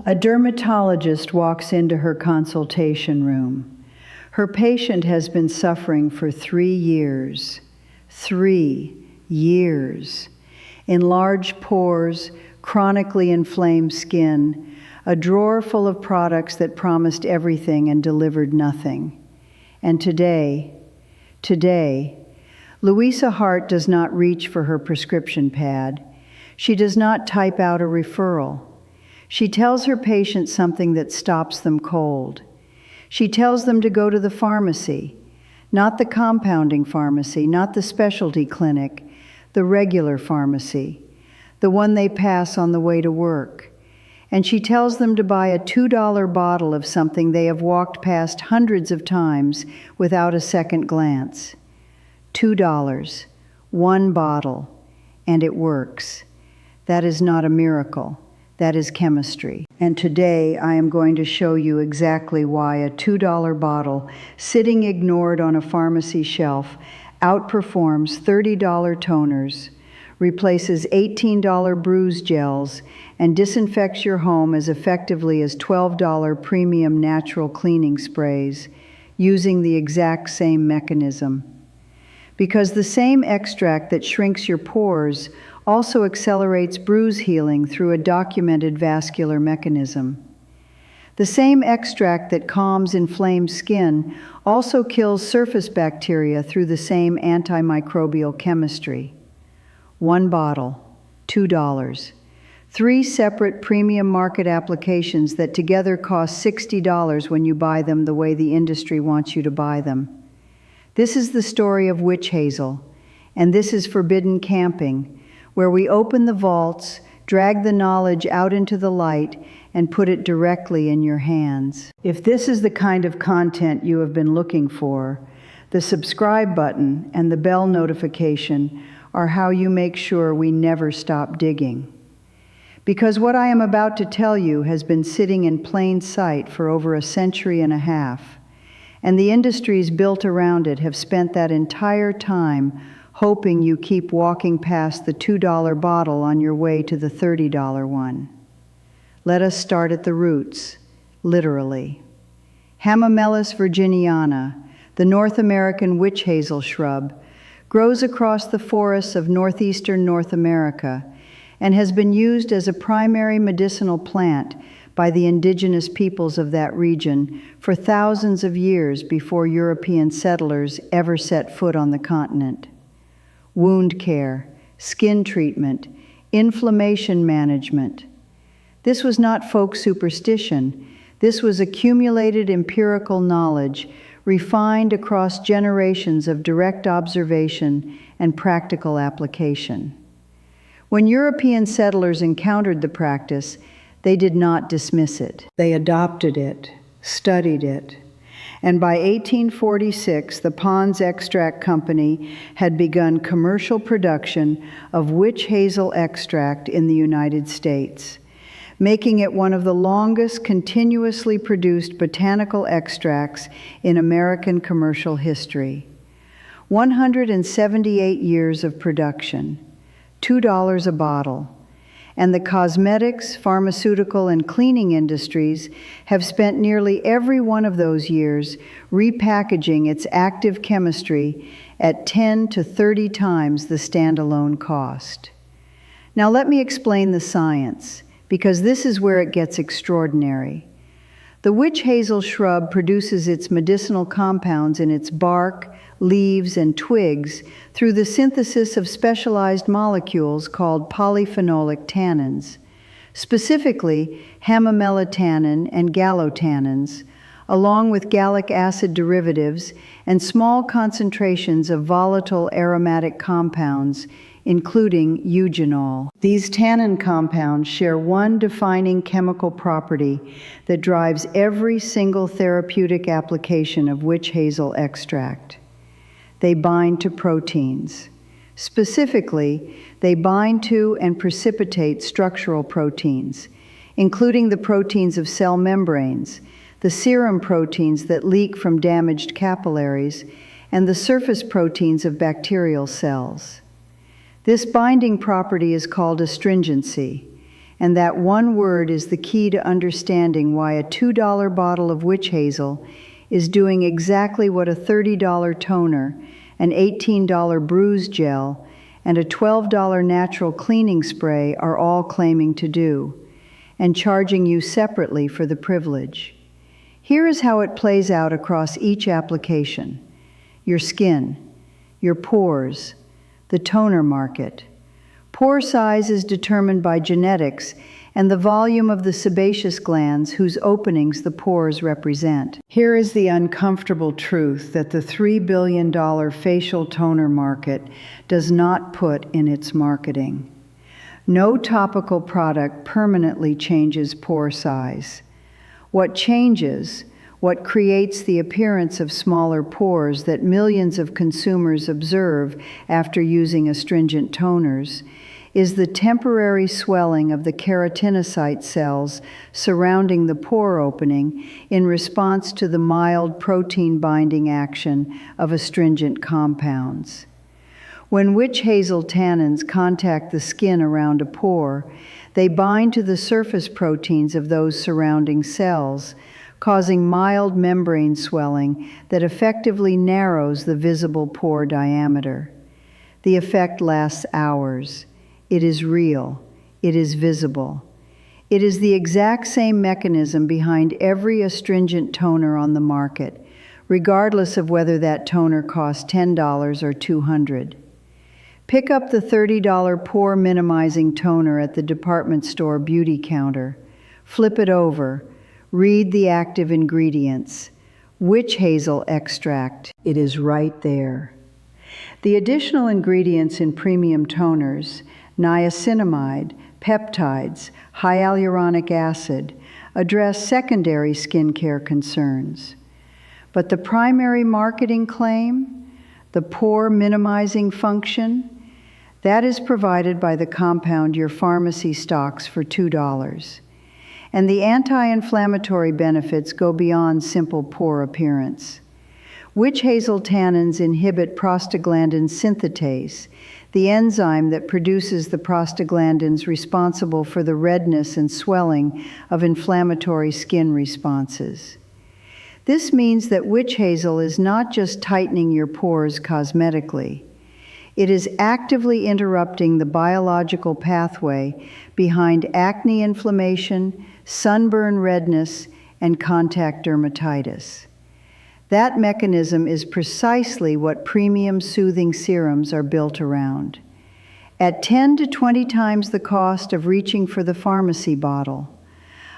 A dermatologist walks into her consultation room. Her patient has been suffering for 3 years. 3 years. Enlarged pores, chronically inflamed skin, a drawer full of products that promised everything and delivered nothing. And today, Luisa Hart does not reach for her prescription pad. She does not type out a referral. She tells her patient something that stops them cold. She tells them to go to the pharmacy, not the compounding pharmacy, not the specialty clinic, the regular pharmacy, the one they pass on the way to work. And she tells them to buy a $2 bottle of something they have walked past hundreds of times without a second glance. $2, 1 bottle, and it works. That is not a miracle. That is chemistry. And today I am going to show you exactly why a $2 bottle sitting ignored on a pharmacy shelf outperforms $30 toners, replaces $18 bruise gels, and disinfects your home as effectively as $12 premium natural cleaning sprays using the exact same mechanism. Because the same extract that shrinks your pores also accelerates bruise healing through a documented vascular mechanism. The same extract that calms inflamed skin also kills surface bacteria through the same antimicrobial chemistry. 1 bottle, $2. 3 separate premium market applications that together cost $60 when you buy them the way the industry wants you to buy them. This is the story of witch hazel, and this is forbidden camping, where we open the vaults, drag the knowledge out into the light, and put it directly in your hands. If this is the kind of content you have been looking for, the subscribe button and the bell notification are how you make sure we never stop digging. Because what I am about to tell you has been sitting in plain sight for over a century and a half, and the industries built around it have spent that entire time hoping you keep walking past the $2 bottle on your way to the $30 one. Let us start at the roots, literally. Hamamelis virginiana, the North American witch hazel shrub, grows across the forests of northeastern North America and has been used as a primary medicinal plant by the indigenous peoples of that region for thousands of years before European settlers ever set foot on the continent. Wound care, skin treatment, inflammation management. This was not folk superstition. This was accumulated empirical knowledge, refined across generations of direct observation and practical application. When European settlers encountered the practice, they did not dismiss it. They adopted it, studied it, and by 1846, the Pond's Extract Company had begun commercial production of witch hazel extract in the United States, making it one of the longest continuously produced botanical extracts in American commercial history. 178 years of production, $2 a bottle, and the cosmetics, pharmaceutical, and cleaning industries have spent nearly every one of those years repackaging its active chemistry at 10 to 30 times the standalone cost. Now let me explain the science, because this is where it gets extraordinary. The witch hazel shrub produces its medicinal compounds in its bark, leaves, and twigs through the synthesis of specialized molecules called polyphenolic tannins, specifically hamamellotannin and gallotannins, along with gallic acid derivatives and small concentrations of volatile aromatic compounds, including eugenol. These tannin compounds share one defining chemical property that drives every single therapeutic application of witch hazel extract. They bind to proteins. Specifically, they bind to and precipitate structural proteins, including the proteins of cell membranes, the serum proteins that leak from damaged capillaries, and the surface proteins of bacterial cells. This binding property is called astringency, And that one word is the key to understanding why a $2 bottle of witch hazel is doing exactly what a $30 toner, an $18 bruise gel, and a $12 natural cleaning spray are all claiming to do, and charging you separately for the privilege. Here is how it plays out across each application: your skin, your pores, the toner market. Pore size is determined by genetics and the volume of the sebaceous glands whose openings the pores represent. Here is the uncomfortable truth that the $3 billion facial toner market does not put in its marketing. No topical product permanently changes pore size. What changes, what creates the appearance of smaller pores that millions of consumers observe after using astringent toners, is the temporary swelling of the keratinocyte cells surrounding the pore opening in response to the mild protein-binding action of astringent compounds. When witch hazel tannins contact the skin around a pore, they bind to the surface proteins of those surrounding cells, causing mild membrane swelling that effectively narrows the visible pore diameter. The effect lasts hours. It is real. It is visible. It is the exact same mechanism behind every astringent toner on the market, regardless of whether that toner costs $10 or $200. Pick up the $30 pore-minimizing toner at the department store beauty counter. Flip it over. Read the active ingredients. Witch hazel extract. It is right there. The additional ingredients in premium toners, niacinamide, peptides, hyaluronic acid, address secondary skincare concerns. But the primary marketing claim, the pore-minimizing function, that is provided by the compound your pharmacy stocks for $2. And the anti-inflammatory benefits go beyond simple pore appearance. Witch hazel tannins inhibit prostaglandin synthetase, the enzyme that produces the prostaglandins responsible for the redness and swelling of inflammatory skin responses. This means that witch hazel is not just tightening your pores cosmetically. It is actively interrupting the biological pathway behind acne inflammation, sunburn redness, and contact dermatitis. That mechanism is precisely what premium soothing serums are built around. At 10 to 20 times the cost of reaching for the pharmacy bottle.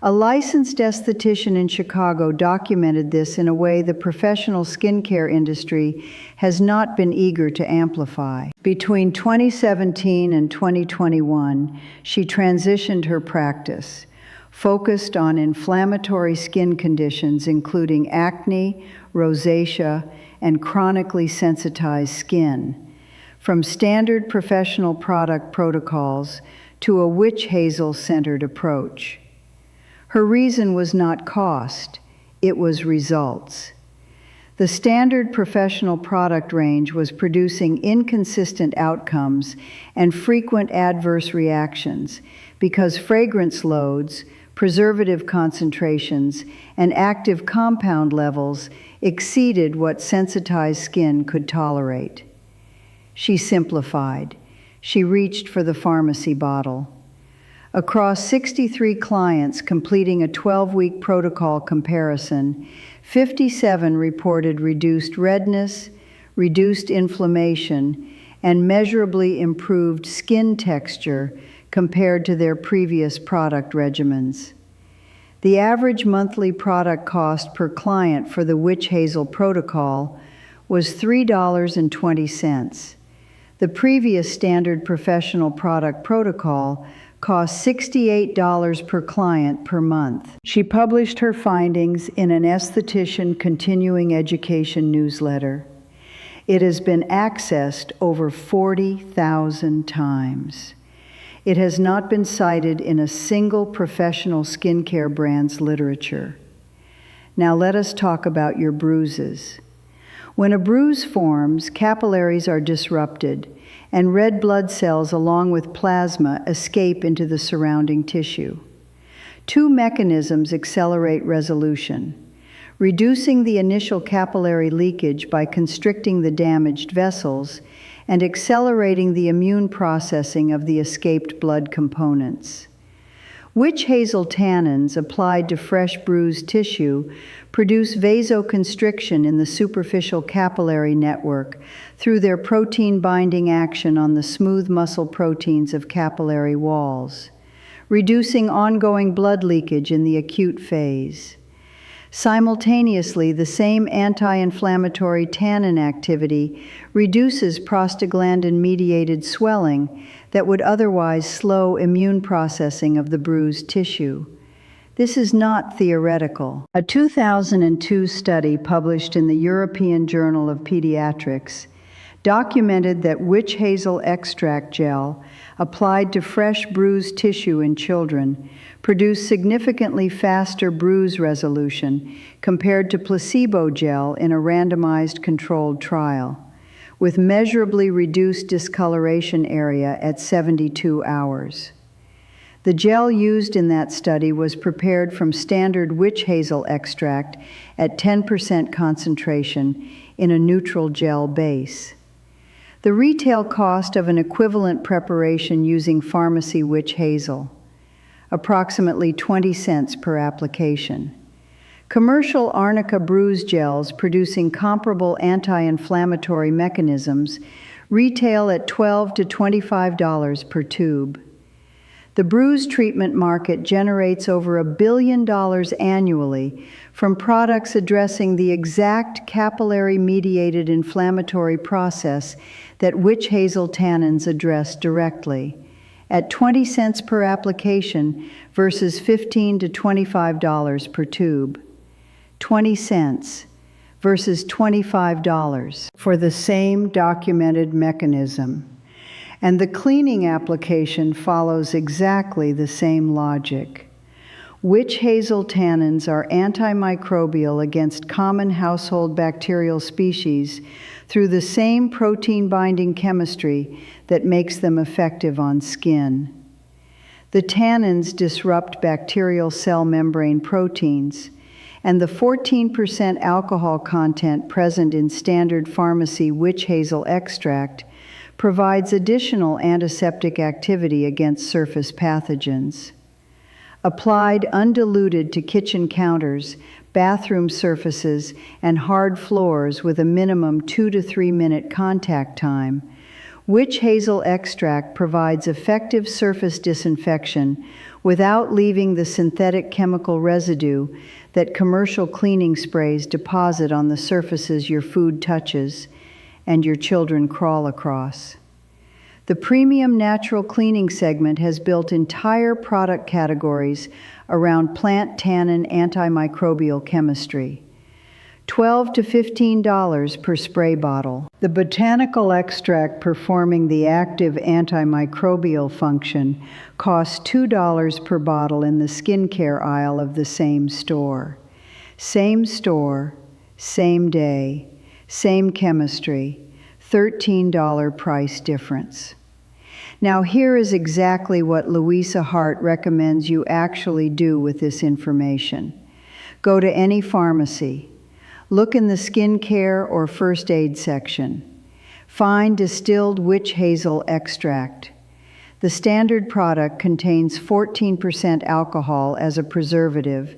A licensed esthetician in Chicago documented this in a way the professional skincare industry has not been eager to amplify. Between 2017 and 2021, she transitioned her practice, focused on inflammatory skin conditions including acne, rosacea, and chronically sensitized skin, from standard professional product protocols to a witch hazel-centered approach. Her reason was not cost, it was results. The standard professional product range was producing inconsistent outcomes and frequent adverse reactions because fragrance loads, preservative concentrations, and active compound levels exceeded what sensitized skin could tolerate. She simplified. She reached for the pharmacy bottle. Across 63 clients completing a 12-week protocol comparison, 57 reported reduced redness, reduced inflammation, and measurably improved skin texture compared to their previous product regimens. The average monthly product cost per client for the witch hazel protocol was $3.20. The previous standard professional product protocol cost $68 per client per month. She published her findings in an esthetician continuing education newsletter. It has been accessed over 40,000 times. It has not been cited in a single professional skincare brand's literature. Now let us talk about your bruises. When a bruise forms, capillaries are disrupted, and red blood cells along with plasma escape into the surrounding tissue. Two mechanisms accelerate resolution: reducing the initial capillary leakage by constricting the damaged vessels, and accelerating the immune processing of the escaped blood components. Witch hazel tannins applied to fresh bruised tissue produce vasoconstriction in the superficial capillary network through their protein-binding action on the smooth muscle proteins of capillary walls, reducing ongoing blood leakage in the acute phase. Simultaneously, the same anti-inflammatory tannin activity reduces prostaglandin-mediated swelling that would otherwise slow immune processing of the bruised tissue. This is not theoretical. A 2002 study published in the European Journal of Pediatrics documented that witch hazel extract gel applied to fresh bruised tissue in children produced significantly faster bruise resolution compared to placebo gel in a randomized controlled trial, with measurably reduced discoloration area at 72 hours. The gel used in that study was prepared from standard witch hazel extract at 10% concentration in a neutral gel base. The retail cost of an equivalent preparation using pharmacy witch hazel, approximately 20 cents per application. Commercial arnica bruise gels producing comparable anti-inflammatory mechanisms retail at $12 to $25 per tube. The bruise treatment market generates over $1 billion annually from products addressing the exact capillary-mediated inflammatory process that witch hazel tannins address directly, at 20 cents per application versus $15 to $25 per tube. 20 cents versus $25 for the same documented mechanism. And the cleaning application follows exactly the same logic. Witch hazel tannins are antimicrobial against common household bacterial species through the same protein-binding chemistry that makes them effective on skin. The tannins disrupt bacterial cell membrane proteins, and the 14% alcohol content present in standard pharmacy witch hazel extract provides additional antiseptic activity against surface pathogens. Applied undiluted to kitchen counters, bathroom surfaces, and hard floors with a minimum 2 to 3 minute contact time, witch hazel extract provides effective surface disinfection without leaving the synthetic chemical residue that commercial cleaning sprays deposit on the surfaces your food touches and your children crawl across. The premium natural cleaning segment has built entire product categories around plant tannin antimicrobial chemistry. $12 to $15 per spray bottle. The botanical extract performing the active antimicrobial function costs $2 per bottle in the skincare aisle of the same store. Same store, same day, same chemistry, $13 price difference. Now here is exactly what Luisa Hart recommends you actually do with this information. Go to any pharmacy. Look in the skincare or first aid section. Find distilled witch hazel extract. The standard product contains 14% alcohol as a preservative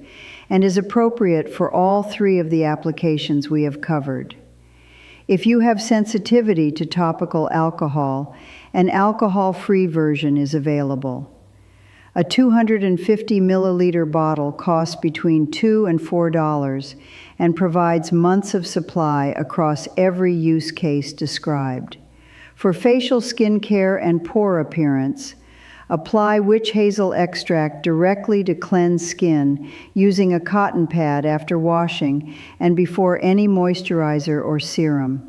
and is appropriate for all 3 of the applications we have covered. If you have sensitivity to topical alcohol, an alcohol-free version is available. A 250 milliliter bottle costs between $2 and $4 and provides months of supply across every use case described. For facial skin care and pore appearance, apply witch hazel extract directly to cleanse skin using a cotton pad after washing and before any moisturizer or serum.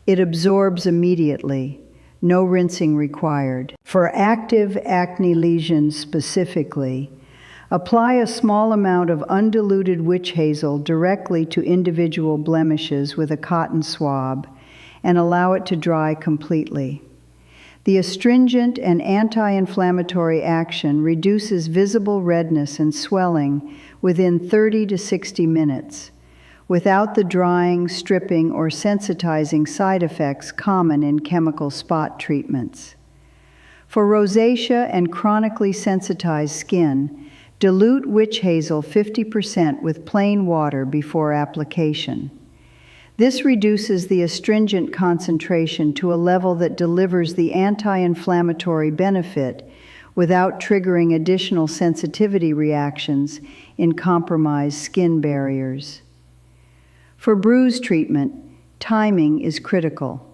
It absorbs immediately. No rinsing required. For active acne lesions specifically, Apply a small amount of undiluted witch hazel directly to individual blemishes with a cotton swab and allow it to dry completely. The astringent and anti-inflammatory action reduces visible redness and swelling within 30 to 60 minutes, without the drying, stripping, or sensitizing side effects common in chemical spot treatments. For rosacea and chronically sensitized skin, dilute witch hazel 50% with plain water before application. This reduces the astringent concentration to a level that delivers the anti-inflammatory benefit without triggering additional sensitivity reactions in compromised skin barriers. For bruise treatment, timing is critical.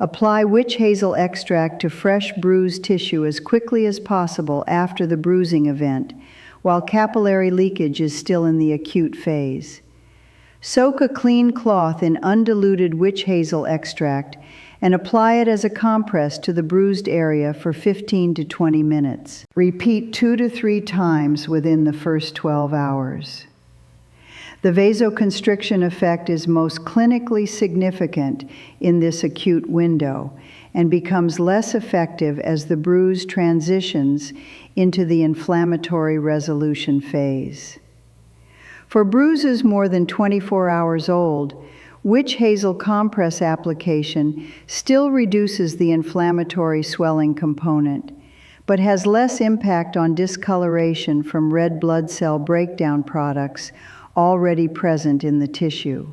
Apply witch hazel extract to fresh bruised tissue as quickly as possible after the bruising event, while capillary leakage is still in the acute phase. Soak a clean cloth in undiluted witch hazel extract and apply it as a compress to the bruised area for 15 to 20 minutes. Repeat 2 to 3 times within the first 12 hours. The vasoconstriction effect is most clinically significant in this acute window and becomes less effective as the bruise transitions into the inflammatory resolution phase. For bruises more than 24 hours old, witch hazel compress application still reduces the inflammatory swelling component, but has less impact on discoloration from red blood cell breakdown products already present in the tissue.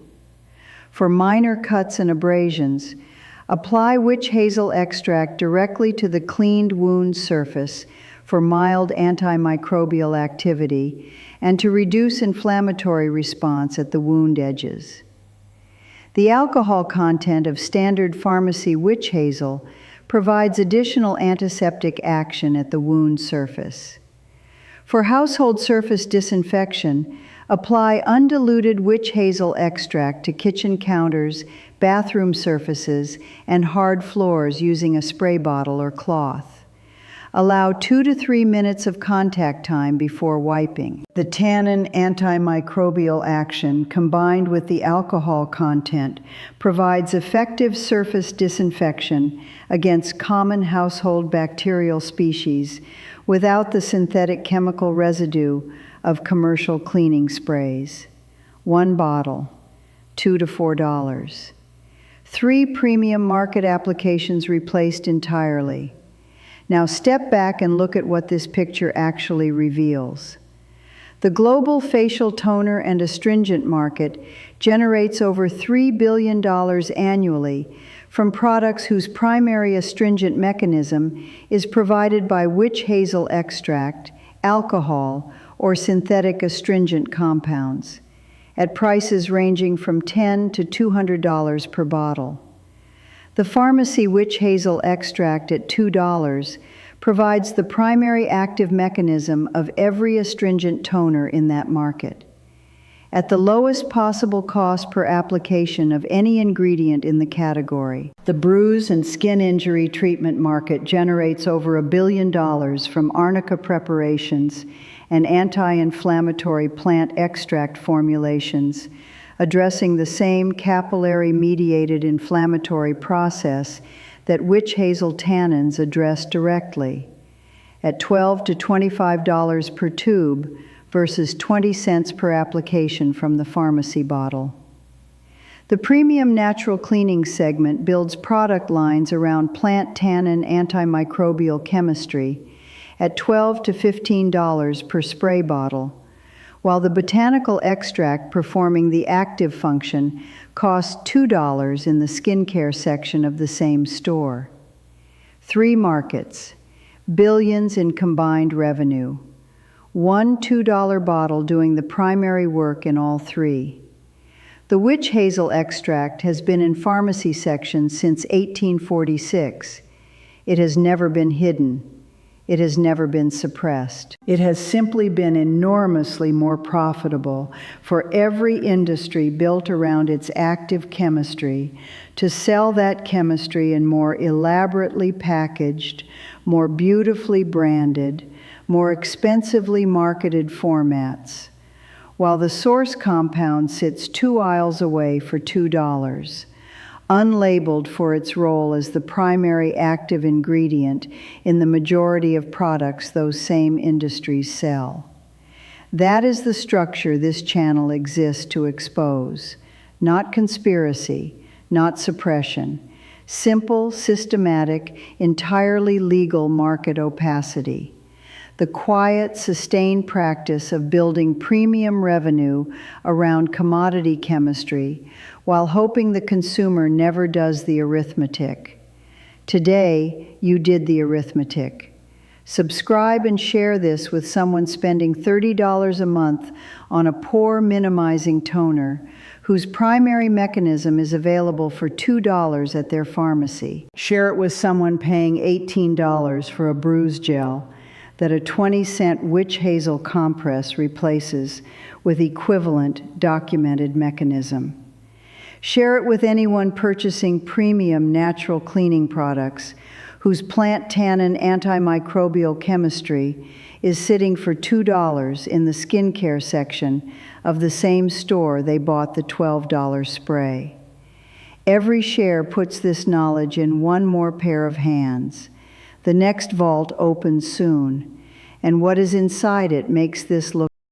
For minor cuts and abrasions, apply witch hazel extract directly to the cleaned wound surface for mild antimicrobial activity and to reduce inflammatory response at the wound edges. The alcohol content of standard pharmacy witch hazel provides additional antiseptic action at the wound surface. For household surface disinfection, apply undiluted witch hazel extract to kitchen counters, bathroom surfaces, and hard floors using a spray bottle or cloth. Allow 2 to 3 minutes of contact time before wiping. The tannin antimicrobial action combined with the alcohol content provides effective surface disinfection against common household bacterial species without the synthetic chemical residue of commercial cleaning sprays. 1 bottle, $2 to $4. 3 premium market applications replaced entirely. Now step back and look at what this picture actually reveals. The global facial toner and astringent market generates over $3 billion annually from products whose primary astringent mechanism is provided by witch hazel extract, alcohol, or synthetic astringent compounds, at prices ranging from $10 to $200 per bottle. The pharmacy witch hazel extract at $2 provides the primary active mechanism of every astringent toner in that market, at the lowest possible cost per application of any ingredient in the category. The bruise and skin injury treatment market generates over $1 billion from arnica preparations and anti-inflammatory plant extract formulations, addressing the same capillary-mediated inflammatory process that witch hazel tannins address directly, at $12 to $25 per tube versus 20 cents per application from the pharmacy bottle. The premium natural cleaning segment builds product lines around plant tannin antimicrobial chemistry at $12 to $15 per spray bottle, while the botanical extract performing the active function costs $2 in the skincare section of the same store. 3 markets, billions in combined revenue. 1 $2 bottle doing the primary work in all 3. The witch hazel extract has been in pharmacy sections since 1846. It has never been hidden. It has never been suppressed. It has simply been enormously more profitable for every industry built around its active chemistry to sell that chemistry in more elaborately packaged, more beautifully branded, more expensively marketed formats, while the source compound sits 2 aisles away for $2, unlabeled for its role as the primary active ingredient in the majority of products those same industries sell. That is the structure this channel exists to expose, not conspiracy, not suppression, simple, systematic, entirely legal market opacity. The quiet, sustained practice of building premium revenue around commodity chemistry while hoping the consumer never does the arithmetic. Today, you did the arithmetic. Subscribe and share this with someone spending $30 a month on a pore-minimizing toner whose primary mechanism is available for $2 at their pharmacy. Share it with someone paying $18 for a bruise gel that a 20-cent witch hazel compress replaces with equivalent documented mechanism. Share it with anyone purchasing premium natural cleaning products whose plant tannin antimicrobial chemistry is sitting for $2 in the skincare section of the same store they bought the $12 spray. Every share puts this knowledge in one more pair of hands. The next vault opens soon, and what is inside it makes this look